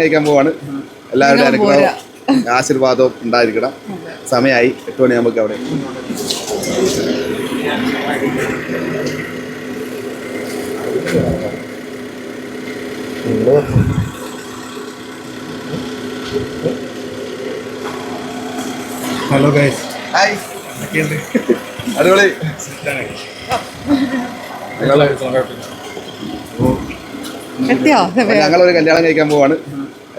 കഴിക്കാൻ പോവാണ്. എല്ലാവരുടെ അനുഗ്രഹവും ആശീർവാദവും ഉണ്ടായിരിക്കണം. സമയമായി 8 മണി നമുക്ക് അവിടെ. Hello guys. ഹായ്. അടിപൊളി. ഞങ്ങളൊരു കല്യാണം കഴിക്കാൻ പോവാണ്.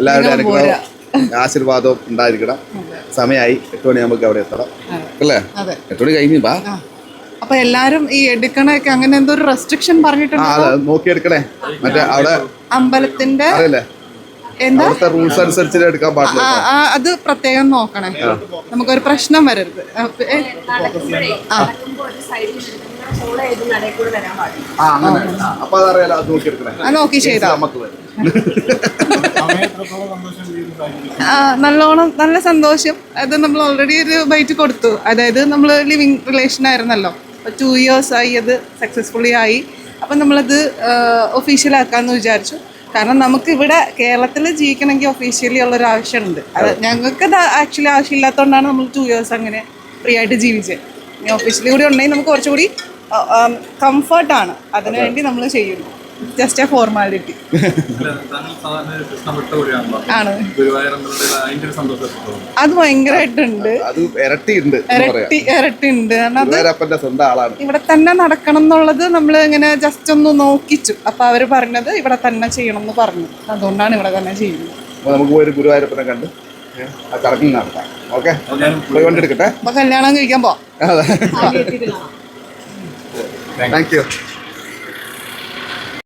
എല്ലാവരുടെ അനുഗ്രഹവും ആശീർവാദവും ഉണ്ടായിരിക്കണം. സമയമായി 8 മണി നമുക്ക് അവിടെ എത്തണം അല്ലേ? 8 മണി കഴിഞ്ഞു. അപ്പൊ എല്ലാരും ഈ എടുക്കണൊക്കെ അങ്ങനെ എന്തോ ഒരു റെസ്ട്രിക്ഷൻ പറഞ്ഞിട്ടുണ്ട്. നോക്കിയെടുക്കണേ. മറ്റേ അവിടെ അമ്പലത്തിന്റെ എന്താ റൂൾസ് അനുസരിച്ച് എടുക്കാൻ പാടില്ല. അത് പ്രത്യേകം നോക്കണേ, നമുക്കൊരു പ്രശ്നം വരരുത്. നോക്കി ചെയ്താ നല്ലോണം നല്ല സന്തോഷം. അത് നമ്മൾ ഓൾറെഡി ഒരു ബൈറ്റ് കൊടുത്തു. അതായത് നമ്മൾ ലിവിങ് റിലേഷൻ ആയിരുന്നല്ലോ, 2 years ആയി, അത് സക്സസ്ഫുള്ളി ആയി. അപ്പം നമ്മളത് ഒഫീഷ്യലാക്കാമെന്ന് വിചാരിച്ചു. കാരണം നമുക്ക് ഇവിടെ കേരളത്തിൽ ജീവിക്കണമെങ്കിൽ ഒഫീഷ്യലി ഉള്ളൊരു ആവശ്യമുണ്ട്. അത് ഞങ്ങൾക്ക് ആക്ച്വലി ആവശ്യമില്ലാത്തതുകൊണ്ടാണ് നമ്മൾ 2 years അങ്ങനെ ഫ്രീ ആയിട്ട് ജീവിച്ചത്. ഇനി ഒഫീഷ്യലി കൂടി ഉണ്ടെങ്കിൽ നമുക്ക് കുറച്ചുകൂടി കംഫർട്ടാണ്. അതിനുവേണ്ടി നമ്മൾ ചെയ്യുന്നു. ജസ്റ്റ് എ ഫോർമാലിറ്റി ആണ്. അത് ഭയങ്കരമായിട്ടുണ്ട്, ഇരട്ടിയുണ്ട്. ഇവിടെ തന്നെ നടക്കണം എന്നുള്ളത് നമ്മൾ ഇങ്ങനെ ജസ്റ്റ് ഒന്ന് നോക്കിച്ചു. അപ്പൊ അവര് പറഞ്ഞത് ഇവിടെ തന്നെ ചെയ്യണം എന്ന് പറഞ്ഞു. അതുകൊണ്ടാണ് ഇവിടെ തന്നെ ചെയ്യുന്നത്. നമുക്ക് ഒരു ഗുരുവായൂരപ്പനെ കണ്ട് നടത്താം. ഓക്കെ, അപ്പൊ കല്യാണം കഴിക്കാൻ പോവാം. Thank you.